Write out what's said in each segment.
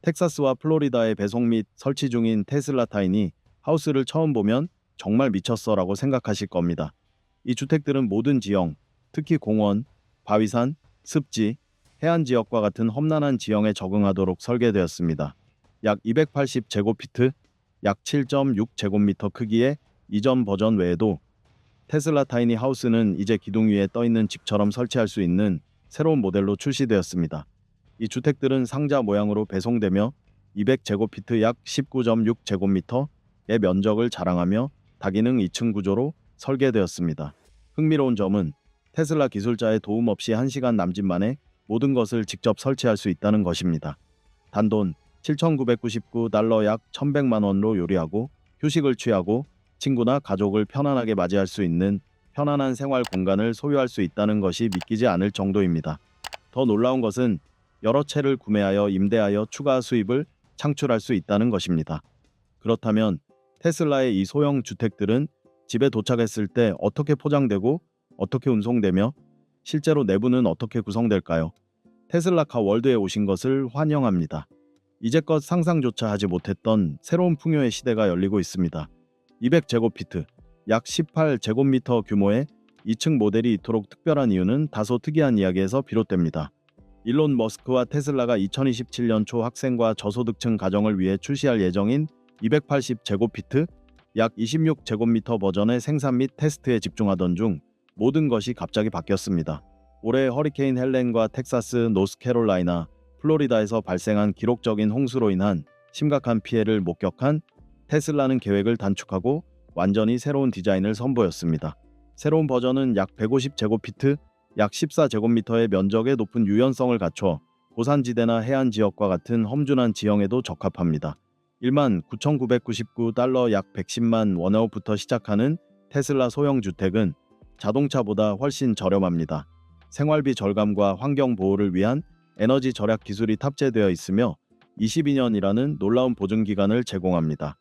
텍사스와 플로리다에 배송 및 설치 중인 테슬라 타이니 하우스를 처음 보면 정말 미쳤어라고 생각하실 겁니다. 이 주택들은 모든 지형, 특히 공원, 바위산, 습지, 해안 지역과 같은 험난한 지형에 적응하도록 설계되었습니다. 약 280제곱피트, 약 7.6제곱미터 크기의 이전 버전 외에도 테슬라 타이니 하우스는 이제 기둥 위에 떠 있는 집처럼 설치할 수 있는 새로운 모델로 출시되었습니다. 이 주택들은 상자 모양으로 배송되며 200제곱피트 약 19.6제곱미터의 면적을 자랑하며 다기능 2층 구조로 설계되었습니다. 흥미로운 점은 테슬라 기술자의 도움 없이 1시간 남짓 만에 모든 것을 직접 설치할 수 있다는 것입니다. 단돈 $7,999 약 1,100만 원로 요리하고 휴식을 취하고 친구나 가족을 편안하게 맞이할 수 있는 편안한 생활 공간을 소유할 수 있다는 것이 믿기지 않을 정도입니다. 더 놀라운 것은 여러 채를 구매하여 임대하여 추가 수입을 창출할 수 있다는 것입니다. 그렇다면 테슬라의 이 소형 주택들은 집에 도착했을 때 어떻게 포장되고 어떻게 운송되며 실제로 내부는 어떻게 구성될까요? 테슬라카 월드에 오신 것을 환영합니다. 이제껏 상상조차 하지 못했던 새로운 풍요의 시대가 열리고 있습니다. 200제곱피트, 약 18제곱미터 규모의 2층 모델이 이토록 특별한 이유는 다소 특이한 이야기에서 비롯됩니다. 일론 머스크와 테슬라가 2027년 초 학생과 저소득층 가정을 위해 출시할 예정인 280제곱피트, 약 26제곱미터 버전의 생산 및 테스트에 집중하던 중 모든 것이 갑자기 바뀌었습니다. 올해 허리케인 헬렌과 텍사스, 노스캐롤라이나, 플로리다에서 발생한 기록적인 홍수로 인한 심각한 피해를 목격한 테슬라는 계획을 단축하고 완전히 새로운 디자인을 선보였습니다. 새로운 버전은 약 150제곱피트, 약 14제곱미터의 면적의 높은 유연성을 갖춰 고산지대나 해안 지역과 같은 험준한 지형에도 적합합니다. 19,999달러 약 110만 원어부터 시작하는 테슬라 소형 주택은 자동차보다 훨씬 저렴합니다. 생활비 절감과 환경 보호를 위한 에너지 절약 기술이 탑재되어 있으며 22년이라는 놀라운 보증 기간을 제공합니다.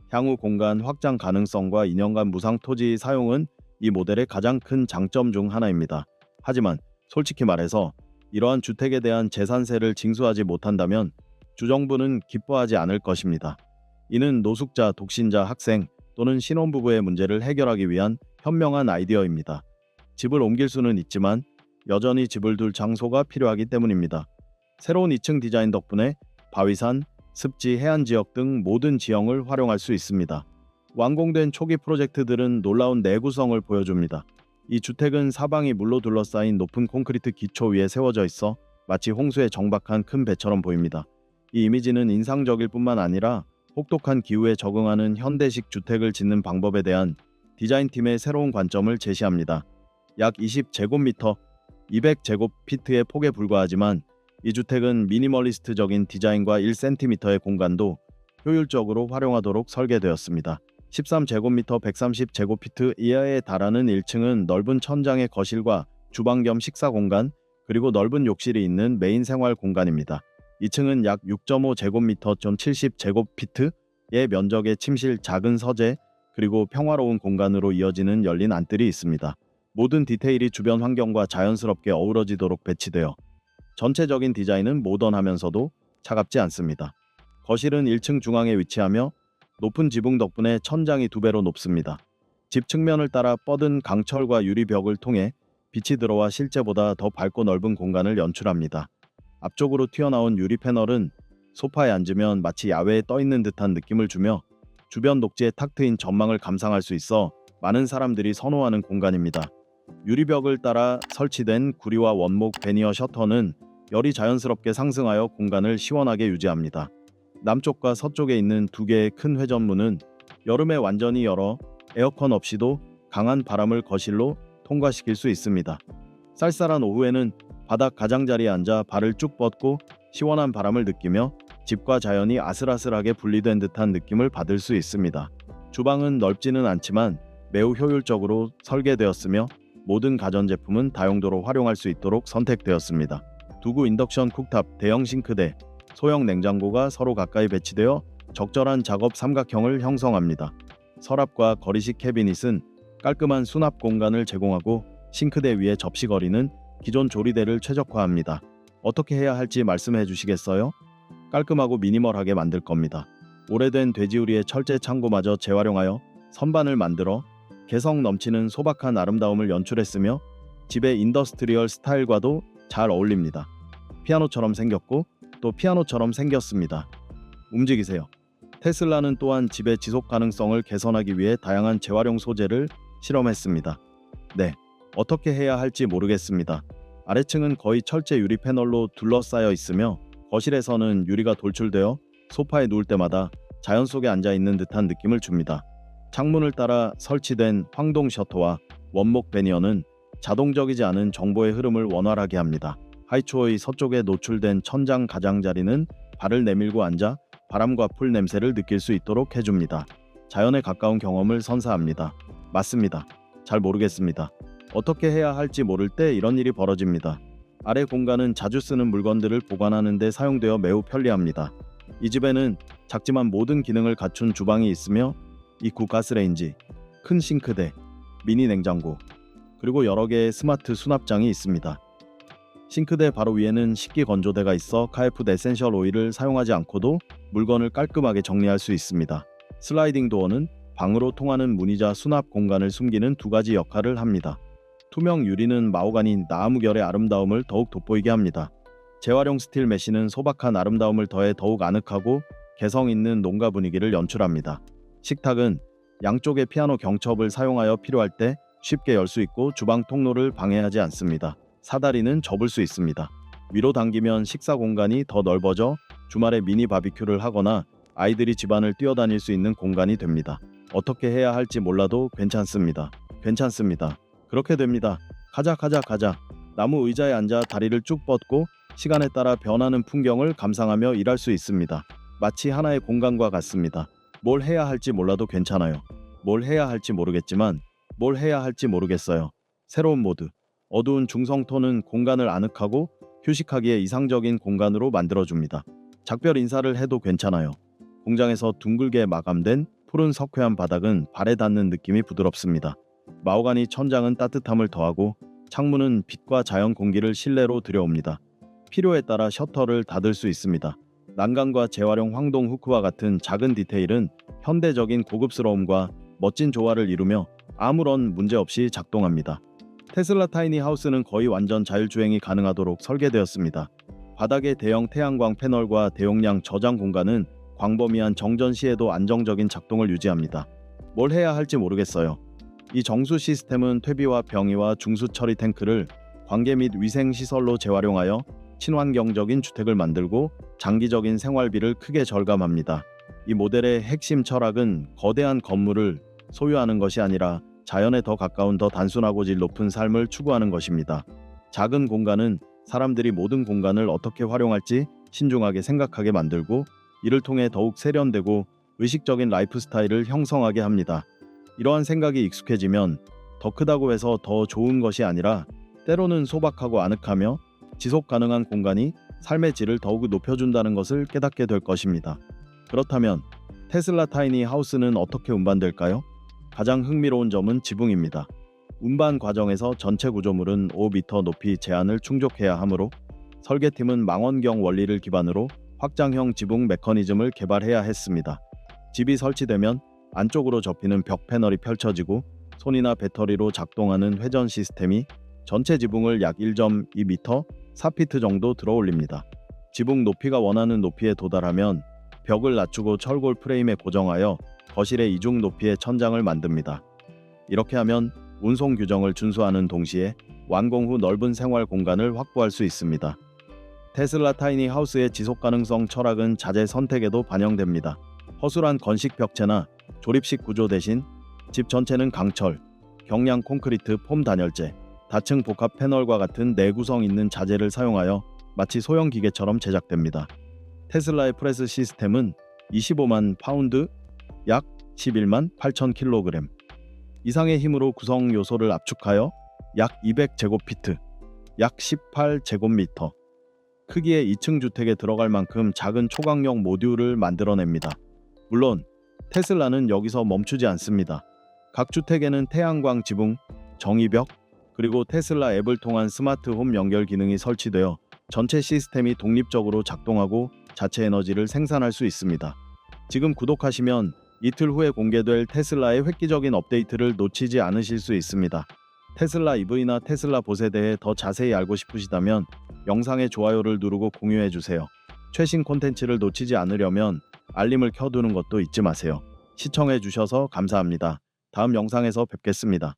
향후 공간 확장 가능성과 2년간 무상 토지 사용은 이 모델의 가장 큰 장점 중 하나입니다. 하지만 솔직히 말해서 이러한 주택에 대한 재산세를 징수하지 못한다면 주정부는 기뻐하지 않을 것입니다. 이는 노숙자, 독신자, 학생 또는 신혼부부의 문제를 해결하기 위한 현명한 아이디어입니다. 집을 옮길 수는 있지만 여전히 집을 둘 장소가 필요하기 때문입니다. 새로운 2층 디자인 덕분에 바위산, 습지, 해안 지역 등 모든 지형을 활용할 수 있습니다. 완공된 초기 프로젝트들은 놀라운 내구성을 보여줍니다. 이 주택은 사방이 물로 둘러싸인 높은 콘크리트 기초 위에 세워져 있어 마치 홍수에 정박한 큰 배처럼 보입니다. 이 이미지는 인상적일 뿐만 아니라 혹독한 기후에 적응하는 현대식 주택을 짓는 방법에 대한 디자인팀의 새로운 관점을 제시합니다. 약 20제곱미터, 200제곱피트의 폭에 불과하지만 이 주택은 미니멀리스트적인 디자인과 1cm의 공간도 효율적으로 활용하도록 설계되었습니다. 13제곱미터 130제곱피트 이하에 달하는 1층은 넓은 천장의 거실과 주방 겸 식사 공간, 그리고 넓은 욕실이 있는 메인 생활 공간입니다. 2층은 약 6.5제곱미터 70제곱피트의 면적의 침실, 작은 서재, 그리고 평화로운 공간으로 이어지는 열린 안뜰이 있습니다. 모든 디테일이 주변 환경과 자연스럽게 어우러지도록 배치되어 전체적인 디자인은 모던하면서도 차갑지 않습니다. 거실은 1층 중앙에 위치하며 높은 지붕 덕분에 천장이 2배로 높습니다. 집 측면을 따라 뻗은 강철과 유리벽을 통해 빛이 들어와 실제보다 더 밝고 넓은 공간을 연출합니다. 앞쪽으로 튀어나온 유리 패널은 소파에 앉으면 마치 야외에 떠있는 듯한 느낌을 주며 주변 녹지의 탁 트인 전망을 감상할 수 있어 많은 사람들이 선호하는 공간입니다. 유리벽을 따라 설치된 구리와 원목 베니어 셔터는 열이 자연스럽게 상승하여 공간을 시원하게 유지합니다. 남쪽과 서쪽에 있는 2개의 큰 회전문은 여름에 완전히 열어 에어컨 없이도 강한 바람을 거실로 통과시킬 수 있습니다. 쌀쌀한 오후에는 바닥 가장자리에 앉아 발을 쭉 뻗고 시원한 바람을 느끼며 집과 자연이 아슬아슬하게 분리된 듯한 느낌을 받을 수 있습니다. 주방은 넓지는 않지만 매우 효율적으로 설계되었으며 모든 가전제품은 다용도로 활용할 수 있도록 선택되었습니다. 두구 인덕션 쿡탑, 대형 싱크대, 소형 냉장고가 서로 가까이 배치되어 적절한 작업 삼각형을 형성합니다. 서랍과 거리식 캐비닛은 깔끔한 수납 공간을 제공하고 싱크대 위에 접시거리는 기존 조리대를 최적화합니다. 어떻게 해야 할지 말씀해 주시겠어요? 깔끔하고 미니멀하게 만들 겁니다. 오래된 돼지우리의 철제 창고마저 재활용하여 선반을 만들어 개성 넘치는 소박한 아름다움을 연출했으며 집의 인더스트리얼 스타일과도 잘 어울립니다. 피아노처럼 생겼고 또 피아노처럼 생겼습니다. 움직이세요. 테슬라는 또한 집의 지속 가능성을 개선하기 위해 다양한 재활용 소재를 실험했습니다. 네, 어떻게 해야 할지 모르겠습니다. 아래층은 거의 철제 유리 패널로 둘러싸여 있으며 거실에서는 유리가 돌출되어 소파에 누울 때마다 자연 속에 앉아 있는 듯한 느낌을 줍니다. 창문을 따라 설치된 황동 셔터와 원목 배니어는 자동적이지 않은 정보의 흐름을 원활하게 합니다. 하이초의 서쪽에 노출된 천장 가장자리는 발을 내밀고 앉아 바람과 풀 냄새를 느낄 수 있도록 해줍니다. 자연에 가까운 경험을 선사합니다. 맞습니다. 잘 모르겠습니다. 어떻게 해야 할지 모를 때 이런 일이 벌어집니다. 아래 공간은 자주 쓰는 물건들을 보관하는 데 사용되어 매우 편리합니다. 이 집에는 작지만 모든 기능을 갖춘 주방이 있으며 입구 가스레인지, 큰 싱크대, 미니 냉장고, 그리고 여러 개의 스마트 수납장이 있습니다. 싱크대 바로 위에는 식기 건조대가 있어 카에프 에센셜 오일을 사용하지 않고도 물건을 깔끔하게 정리할 수 있습니다. 슬라이딩 도어는 방으로 통하는 문이자 수납 공간을 숨기는 두 가지 역할을 합니다. 투명 유리는 마호가니 나무결의 아름다움을 더욱 돋보이게 합니다. 재활용 스틸 메쉬는 소박한 아름다움을 더해 더욱 아늑하고 개성 있는 농가 분위기를 연출합니다. 식탁은 양쪽의 피아노 경첩을 사용하여 필요할 때 쉽게 열 수 있고 주방 통로를 방해하지 않습니다. 사다리는 접을 수 있습니다. 위로 당기면 식사 공간이 더 넓어져 주말에 미니 바비큐를 하거나 아이들이 집안을 뛰어다닐 수 있는 공간이 됩니다. 어떻게 해야 할지 몰라도 괜찮습니다. 괜찮습니다. 그렇게 됩니다. 가자. 나무 의자에 앉아 다리를 쭉 뻗고 시간에 따라 변하는 풍경을 감상하며 일할 수 있습니다. 마치 하나의 공간과 같습니다. 뭘 해야 할지 몰라도 괜찮아요. 뭘 해야 할지 모르겠지만 뭘 해야 할지 모르겠어요. 새로운 모드. 어두운 중성톤은 공간을 아늑하고 휴식하기에 이상적인 공간으로 만들어줍니다. 작별 인사를 해도 괜찮아요. 공장에서 둥글게 마감된 푸른 석회암 바닥은 발에 닿는 느낌이 부드럽습니다. 마호가니 천장은 따뜻함을 더하고 창문은 빛과 자연 공기를 실내로 들여옵니다. 필요에 따라 셔터를 닫을 수 있습니다. 난간과 재활용 황동 후크와 같은 작은 디테일은 현대적인 고급스러움과 멋진 조화를 이루며 아무런 문제 없이 작동합니다. 테슬라 타이니 하우스는 거의 완전 자율주행이 가능하도록 설계되었습니다. 바닥의 대형 태양광 패널과 대용량 저장 공간은 광범위한 정전 시에도 안정적인 작동을 유지합니다. 뭘 해야 할지 모르겠어요. 이 정수 시스템은 퇴비와 병이와 중수 처리 탱크를 관계 및 위생 시설로 재활용하여 친환경적인 주택을 만들고 장기적인 생활비를 크게 절감합니다. 이 모델의 핵심 철학은 거대한 건물을 소유하는 것이 아니라 자연에 더 가까운 더 단순하고 질 높은 삶을 추구하는 것입니다. 작은 공간은 사람들이 모든 공간을 어떻게 활용할지 신중하게 생각하게 만들고 이를 통해 더욱 세련되고 의식적인 라이프 스타일을 형성하게 합니다. 이러한 생각이 익숙해지면 더 크다고 해서 더 좋은 것이 아니라 때로는 소박하고 아늑하며 지속 가능한 공간이 삶의 질을 더욱 높여준다는 것을 깨닫게 될 것입니다. 그렇다면 테슬라 타이니 하우스는 어떻게 운반될까요? 가장 흥미로운 점은 지붕입니다. 운반 과정에서 전체 구조물은 5m 높이 제한을 충족해야 하므로 설계팀은 망원경 원리를 기반으로 확장형 지붕 메커니즘을 개발해야 했습니다. 집이 설치되면 안쪽으로 접히는 벽 패널이 펼쳐지고 손이나 배터리로 작동하는 회전 시스템이 전체 지붕을 약 1.2m, 4피트 정도 들어올립니다. 지붕 높이가 원하는 높이에 도달하면 벽을 낮추고 철골 프레임에 고정하여 거실의 이중 높이의 천장을 만듭니다. 이렇게 하면 운송 규정을 준수하는 동시에 완공 후 넓은 생활 공간을 확보할 수 있습니다. 테슬라 타이니 하우스의 지속 가능성 철학은 자재 선택에도 반영됩니다. 허술한 건식 벽체나 조립식 구조 대신 집 전체는 강철, 경량 콘크리트 폼 단열재, 다층 복합 패널과 같은 내구성 있는 자재를 사용하여 마치 소형 기계처럼 제작됩니다. 테슬라의 프레스 시스템은 25만 파운드, 약 11만 8천 킬로그램 이상의 힘으로 구성 요소를 압축하여 약 200제곱피트, 약 18제곱미터 크기의 2층 주택에 들어갈 만큼 작은 초강력 모듈을 만들어냅니다. 물론 테슬라는 여기서 멈추지 않습니다. 각 주택에는 태양광 지붕, 정의벽, 그리고 테슬라 앱을 통한 스마트 홈 연결 기능이 설치되어 전체 시스템이 독립적으로 작동하고 자체 에너지를 생산할 수 있습니다. 지금 구독하시면 이틀 후에 공개될 테슬라의 획기적인 업데이트를 놓치지 않으실 수 있습니다. 테슬라 EV나 테슬라 봇에 대해 더 자세히 알고 싶으시다면 영상의 좋아요를 누르고 공유해주세요. 최신 콘텐츠를 놓치지 않으려면 알림을 켜두는 것도 잊지 마세요. 시청해주셔서 감사합니다. 다음 영상에서 뵙겠습니다.